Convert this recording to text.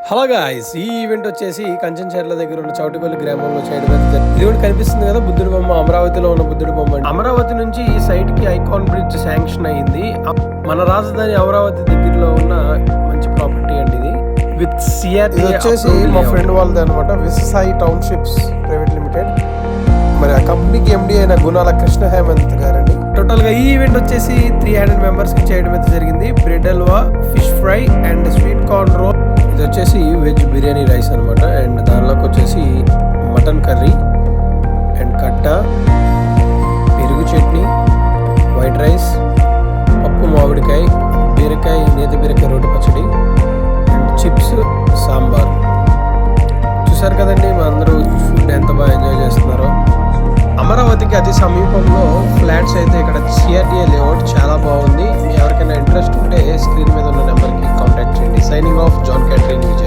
Hello guys, ఈ event వచ్చేసి కంచెంచెర్ల దగ్గర ఉన్న చౌటిపల్లి గ్రామంలో చేయడం అయితే ఇది కూడా కనిపిస్తుంది కదా, బుద్ధుడి బొమ్మ. అమరావతిలో ఉన్న బుద్ధుడి బొమ్మ. అమరావతి నుంచి ఈ సైట్ కి ఐకాన్ బ్రిడ్జ్ శాంక్షన్ అయింది. మన రాజధాని అమరావతి దగ్గరలో ఉన్న మంచి ప్రాపర్టీ అండి ఇది. విత్ సిఆర్టీ వచ్చేసి మా ఫ్రెండ్ వాళ్ళది అనమాట, విసాయి టౌన్షిప్స్ ప్రైవేట్ లిమిటెడ్. మరి ఆ కంపెనీకి ఎండి అయిన గుణాల కృష్ణ హేమంత్ గారండి. టోటల్ గా ఈ ఈవెంట్ వచ్చేసి 300 మెంబర్స్ కి చేయడం అయితే జరిగింది. Bread halwa, fish fry and sweet corn roll. ఇది వచ్చేసి వెజ్ బిర్యానీ రైస్ అనమాట. అండ్ దానిలోకి వచ్చేసి మటన్ కర్రీ అండ్ కట్ట, పెరుగు చట్నీ, వైట్ రైస్, పప్పు మామిడికాయ, బీరకాయ, నేతి బీరకాయ రోటి పచ్చడి అండ్ చిప్స్, సాంబార్. చూసారు కదండి మా అందరూ ఫుడ్ ఎంత బాగా ఎంజాయ్ చేస్తున్నారో. అమరావతికి అతి సమీపంలో ఫ్లాట్స్ అయితే ఇక్కడ సిఆర్టీఏ లేఅవుట్ చాలా బాగుంది. మీ ఎవరికైనా ఇంట్రెస్ట్ ఉంటే స్క్రీన్ మీద ఉన్న నెంబర్కి కాంటాక్ట్ చేయండి. Signing off, John catering, Vijay.